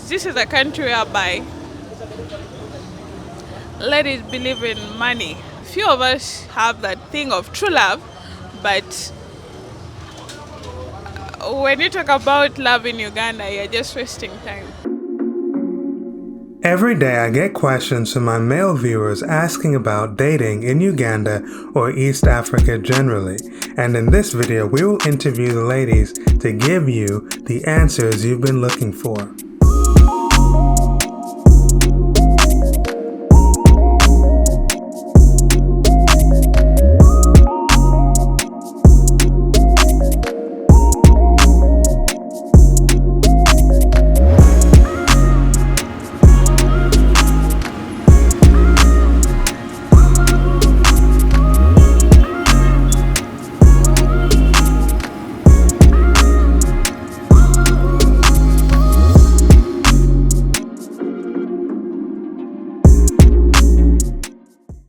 because this is a country whereby ladies believe in money. Few of us have that thing of true love, but when you talk about love in Uganda, you're just wasting time. Every day I get questions from my male viewers asking about dating in Uganda or East Africa generally, and in this video we will interview the ladies to give you the answers you've been looking for.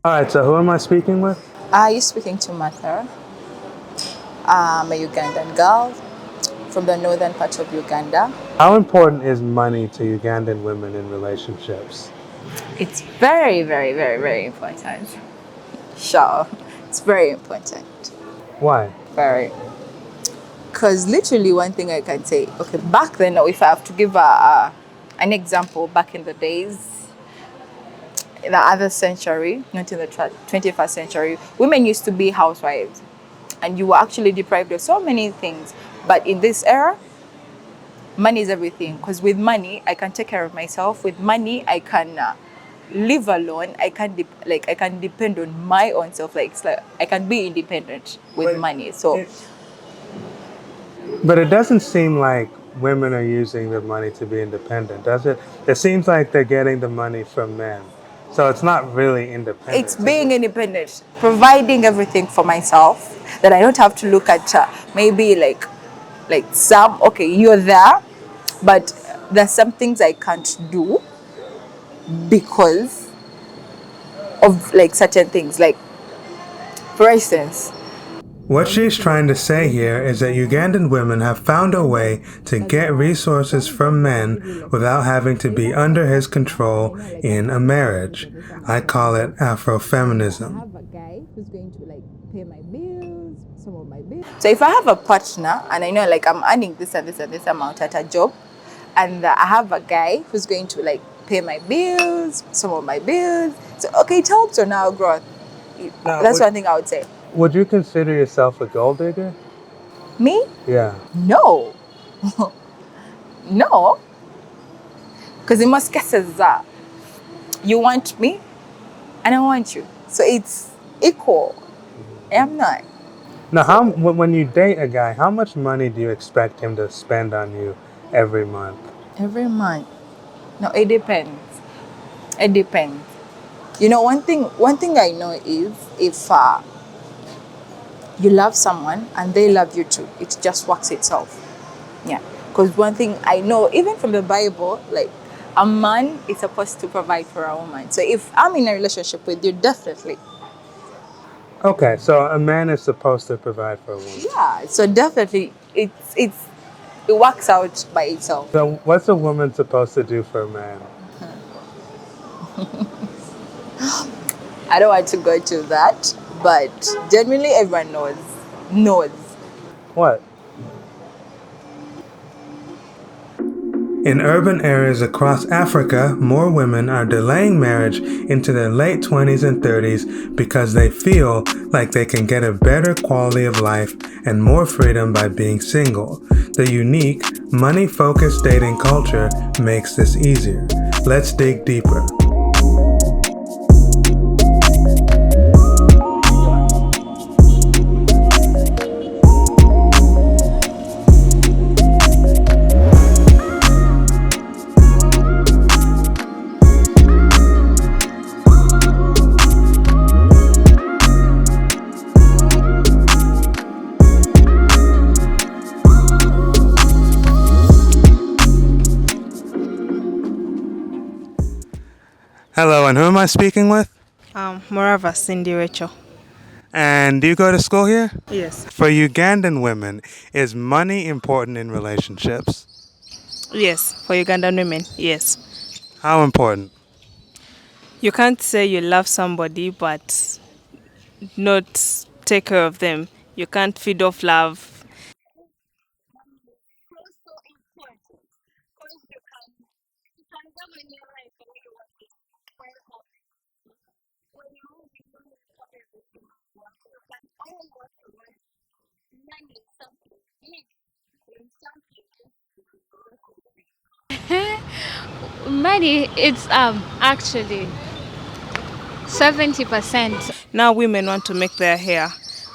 Alright, so who am I speaking with? You're speaking to Martha. I'm a Ugandan girl from the northern part of Uganda. How important is money to Ugandan women in relationships? It's very, very, very, very important. Sure, it's very important. Why? Very. Because literally one thing I can say, okay, back then, if I have to give an example, back in the days, in the other century, not in the 21st century, women used to be housewives and you were actually deprived of so many things. But in this era, money is everything, because with money I can take care of myself. With money I can live alone. I can depend on my own self. It's like I can be independent with money. But it doesn't seem like women are using the money to be independent, does it? It seems like they're getting the money from men. So it's not really independent. It's being independent, providing everything for myself, that I don't have to look at maybe like some, okay, you're there, but there's some things I can't do because of like certain things. Like, for instance, What she's trying to say here is that Ugandan women have found a way to get resources from men without having to be under his control in a marriage. I call it Afro Feminism. So if I have a partner and I know like I'm earning this and this and this amount at a job, and I have a guy who's going to like pay my bills, some of my bills, so okay, it helps on our growth. That's one thing I would say. Would you consider yourself a gold digger? Me? Yeah. No. No. Because in most cases, you want me and I want you. So it's equal. I'm not. Now, when you date a guy, how much money do you expect him to spend on you every month? Every month? No, it depends. It depends. You know, one thing I know is if you love someone and they love you too, it just works itself. Yeah. Because one thing I know, even from the Bible, like a man is supposed to provide for a woman. So if I'm in a relationship with you, definitely. Okay, so a man is supposed to provide for a woman. Yeah, so definitely it works out by itself. So what's a woman supposed to do for a man? I don't want to go to that, but generally everyone knows. What? In urban areas across Africa, more women are delaying marriage into their late 20s and 30s because they feel like they can get a better quality of life and more freedom by being single. The unique, money-focused dating culture makes this easier. Let's dig deeper. Hello, and who am I speaking with? Morava Cindy Rachel. And do you go to school here? Yes. For Ugandan women, is money important in relationships? Yes, for Ugandan women, yes. How important? You can't say you love somebody but not take care of them. You can't feed off love. Money, it's actually 70%. Now women want to make their hair.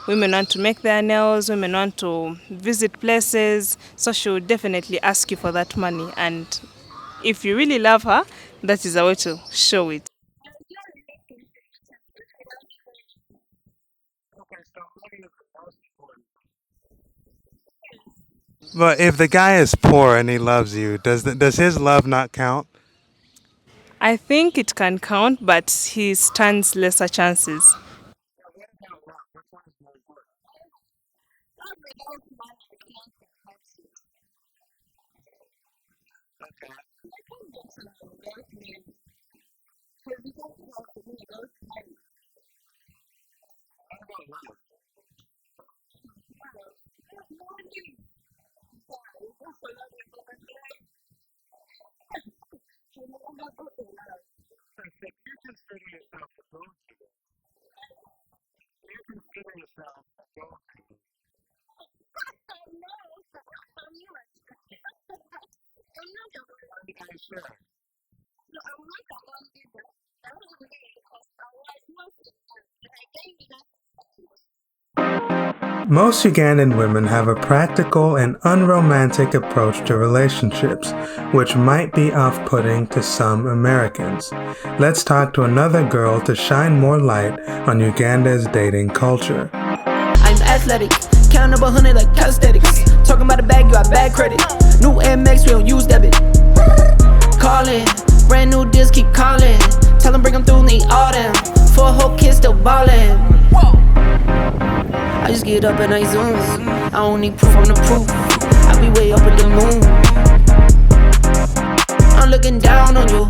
Women want to make their nails. Women want to visit places. So she will definitely ask you for that money. And if you really love her, that is a way to show it. But if the guy is poor and he loves you, does his love not count? I think it can count, but he stands lesser chances. Most Ugandan women have a practical and unromantic approach to relationships, which might be off-putting to some Americans. Let's talk to another girl to shine more light on Uganda's dating culture. I'm athletic, counting up 100 like calisthenics. Talking about a bag, you got bad credit. New MX, we don't use debit. Calling, brand new deals, keep calling. Tell them bring them through, need all them. For a whole kid still ballin'. I just get up and I zoom. I don't need proof, I'm the proof. I be way up in the moon. I'm looking down on you.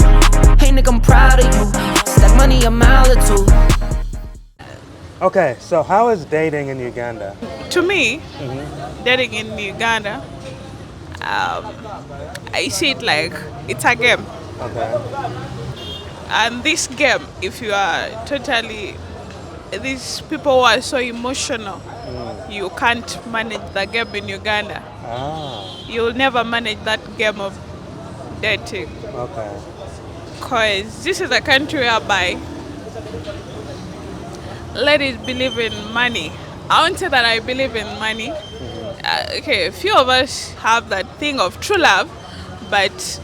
Hey nigga, I'm proud of you. Stack money a mile or two. Okay, so how is dating in Uganda? To me, dating in Uganda, I see it like it's a game. Okay. And this game, if you are totally, these people who are so emotional, you can't manage the game in Uganda. Ah, You'll never manage that game of dating. okay. Because this is a country whereby ladies believe in money. I won't say that I believe in money. Okay, a few of us have that thing of true love, but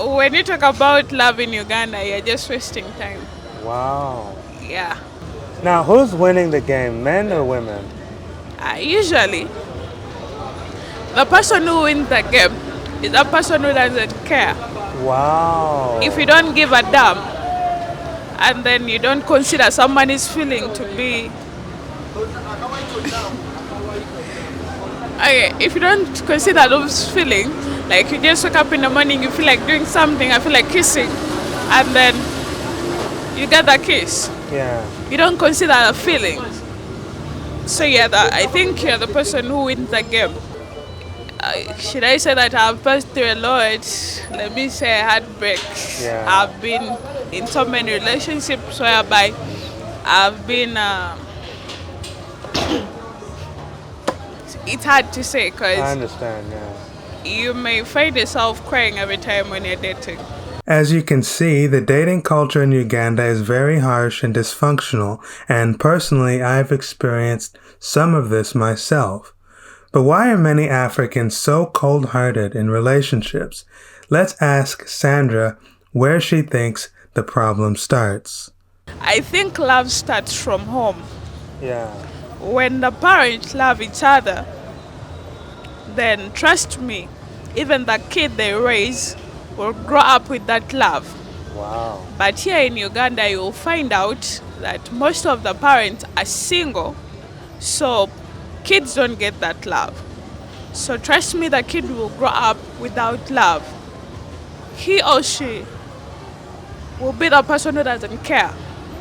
when you talk about love in Uganda, you're just wasting time. Wow. Yeah. Now, who's winning the game, men or women? Usually, the person who wins the game is the person who doesn't care. Wow. If you don't give a damn, and then you don't consider someone's feeling to be okay, if you don't consider those feelings, like you just wake up in the morning, you feel like doing something, I feel like kissing, and then you get the kiss. Yeah. You don't consider the feelings. So yeah, I think you're the person who wins the game. Should I say that I've passed through a lot? Let me say heartbreak. Yeah. I've been in so many relationships whereby I've been. It's hard to say I because understand, yeah. you may find yourself crying every time when you're dating. As you can see, the dating culture in Uganda is very harsh and dysfunctional, and personally, I've experienced some of this myself. But why are many Africans so cold-hearted in relationships? Let's ask Sandra where she thinks the problem starts. I think love starts from home. Yeah. When the parents love each other, then trust me, even the kid they raise will grow up with that love. Wow. But here in Uganda, you'll find out that most of the parents are single, so kids don't get that love. So trust me, the kid will grow up without love. He or she will be the person who doesn't care,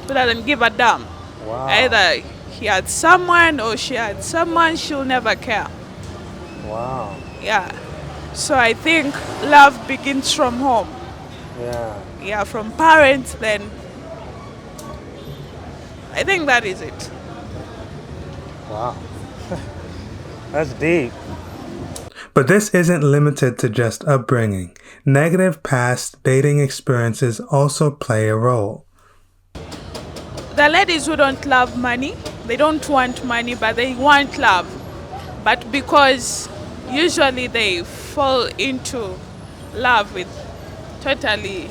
who doesn't give a damn. Wow. Either he had someone or she had someone, she'll never care. Wow. Yeah. So I think love begins from home. Yeah. Yeah, from parents, then I think that is it. Wow. That's deep. But this isn't limited to just upbringing. Negative past dating experiences also play a role. The ladies who don't love money, they don't want money, but they want love. But because usually they fall into love with totally,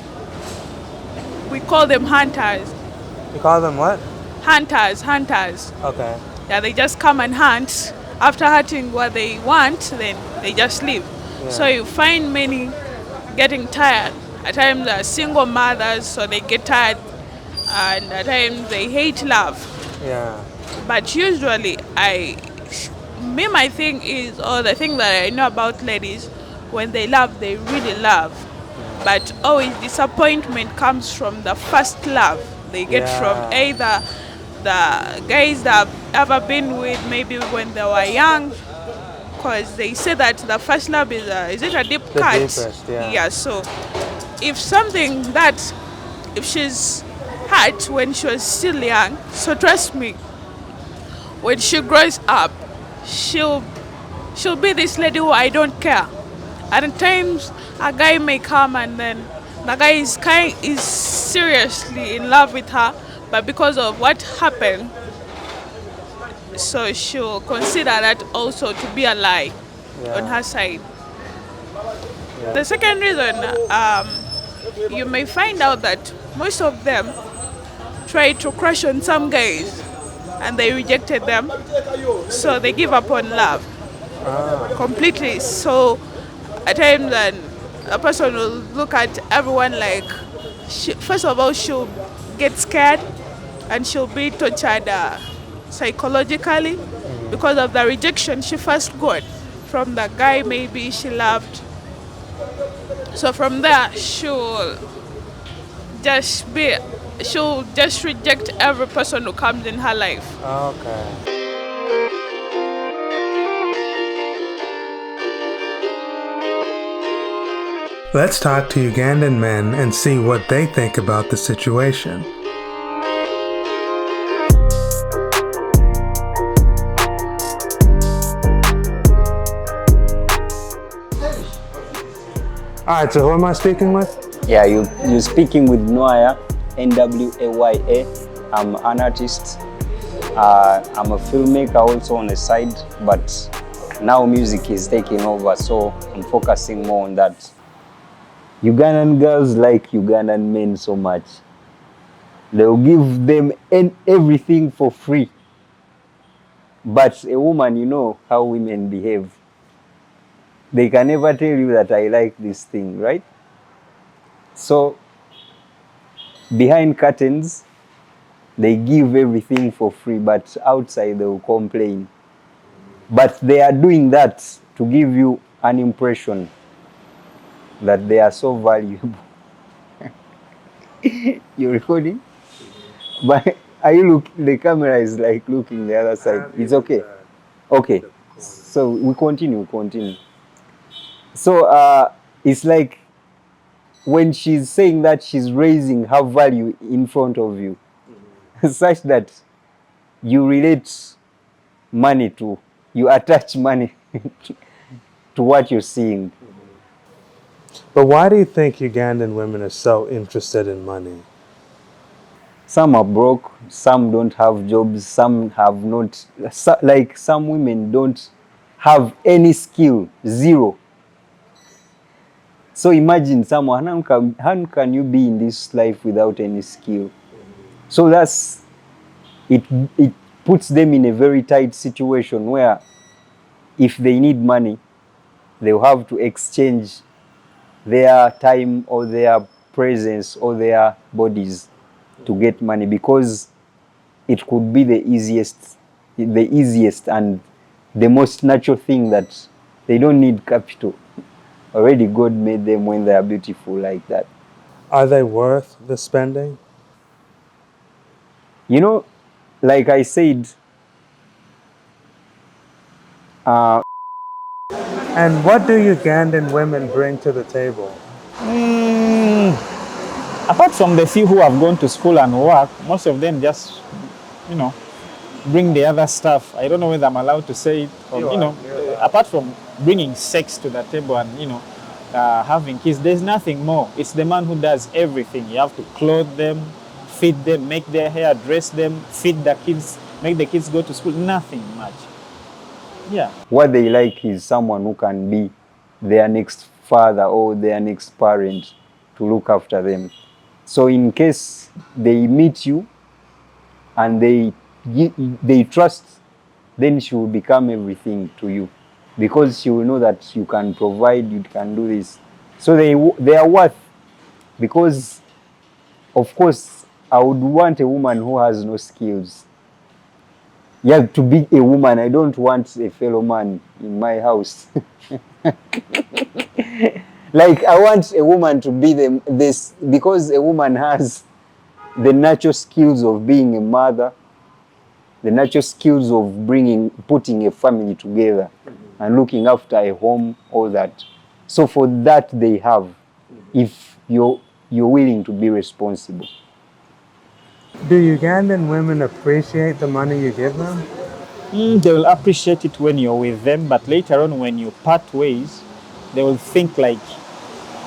we call them hunters. You call them what? Hunters. Okay. Yeah, they just come and hunt. After hunting what they want, then they just leave. Yeah. So you find many getting tired. At times they're single mothers, so they get tired, and at times they hate love. Yeah. But usually, my thing is, or the thing that I know about ladies, when they love, they really love. But always disappointment comes from the first love they get from either the guys that have ever been with, maybe when they were young, because they say that the first love is it a deep cut? Deepest, yeah. So if she's hurt when she was still young, so trust me, when she grows up, she'll be this lady who I don't care. At times a guy may come and then the guy is seriously in love with her, but because of what happened, so she'll consider that also to be a lie on her side. The second reason, you may find out that most of them try to crush on some guys and they rejected them, so they give up on love completely. So at times then a person will look at everyone like, first of all, she'll get scared and she'll be tortured psychologically because of the rejection she first got from the guy maybe she loved. So from there, she'll just reject every person who comes in her life. Okay. Let's talk to Ugandan men and see what they think about the situation. Alright, so who am I speaking with? Yeah, you're speaking with Nwaya, Nwaya. I'm an artist. I'm a filmmaker also on the side, but now music is taking over, so I'm focusing more on that. Ugandan girls like Ugandan men so much. They'll give them everything for free. But a woman, you know how women behave. They can never tell you that I like this thing, right? So, behind curtains, they give everything for free, but outside they will complain. But they are doing that to give you an impression that they are so valuable. You're recording? But are you the camera is like looking the other side. It's okay? Okay. So we continue. So it's like when she's saying that she's raising her value in front of you, such that you relate money to, you attach money to what you're seeing. But why do you think Ugandan women are so interested in money? Some are broke, some don't have jobs, some have not, like some women don't have any skill, zero. So imagine someone, how can you be in this life without any skill? So it puts them in a very tight situation where if they need money, they'll have to exchange their time or their presence or their bodies to get money, because it could be the easiest and the most natural thing that They don't need capital. Already God made them when they are beautiful like that. Are they worth the spending? You know, like I said, And what do Ugandan women bring to the table? Apart from the few who have gone to school and work, most of them just, you know, bring the other stuff. I don't know whether I'm allowed to say it. Or, apart from bringing sex to the table and, having kids, there's nothing more. It's the man who does everything. You have to clothe them, feed them, make their hair, dress them, feed the kids, make the kids go to school. Nothing much. Yeah. what they like is someone who can be their next father or their next parent to look after them. So in case they meet you and they trust, then she will become everything to you, because she will know that you can provide, you can do this. So they are worth, because of course I would want a woman who has no skills. You have to be a woman. I don't want a fellow man in my house. Like, I want a woman to be this, because a woman has the natural skills of being a mother, the natural skills of putting a family together and looking after a home, all that. So for that they have, if you're willing to be responsible. Do Ugandan women appreciate the money you give them? They will appreciate it when you're with them, but later on when you part ways, they will think like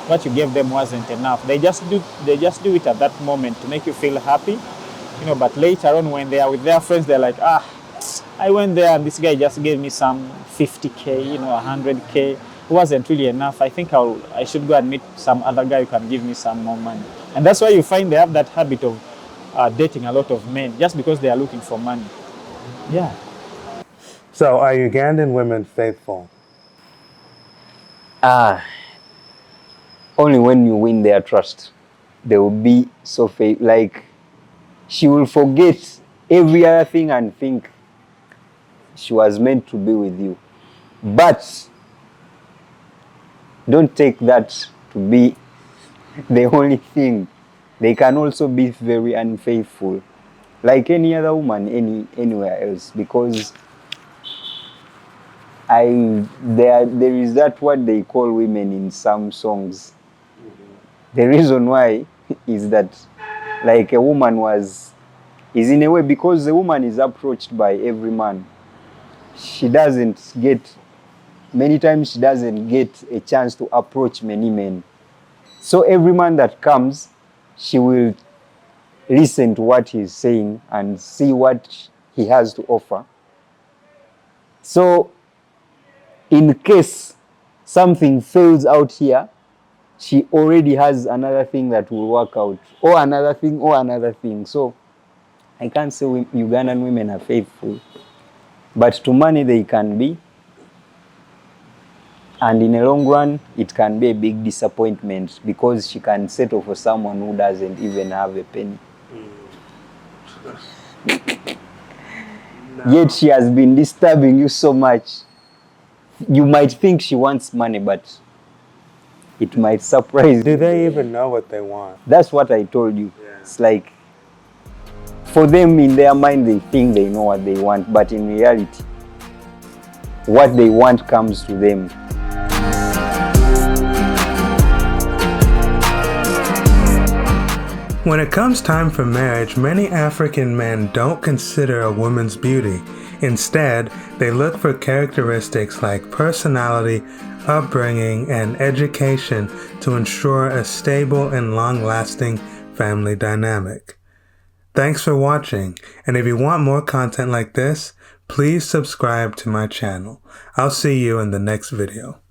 what you gave them wasn't enough. They just do it at that moment to make you feel happy, but later on when they are with their friends, they're like, I went there and this guy just gave me some 50K, 100K. It wasn't really enough. I think I should go and meet some other guy who can give me some more money. And that's why you find they have that habit of dating a lot of men, just because they are looking for money. Yeah. So are Ugandan women faithful? Only when you win their trust, they will be so faithful. Like, she will forget every other thing and think she was meant to be with you. But don't take that to be the only thing. They can also be very unfaithful, like any other woman anywhere else, because there is that what they call women in some songs. The reason why is that, like, a woman is in a way, because the woman is approached by every man. Many times she doesn't get a chance to approach many men. So every man that comes, she will listen to what he's saying and see what he has to offer. So in case something fails out here, she already has another thing that will work out, or another thing. So I can't say Ugandan women are faithful, but to money they can be. And in the long run, it can be a big disappointment, because she can settle for someone who doesn't even have a penny. No. Yet she has been disturbing you so much. You might think she wants money, but it might surprise you. Do they even know what they want? That's what I told you. Yeah. It's like, for them, in their mind, they think they know what they want, but in reality, what they want comes to them. When it comes time for marriage, many African men don't consider a woman's beauty. Instead, they look for characteristics like personality, upbringing, and education to ensure a stable and long-lasting family dynamic. Thanks for watching, and if you want more content like this, please subscribe to my channel. I'll see you in the next video.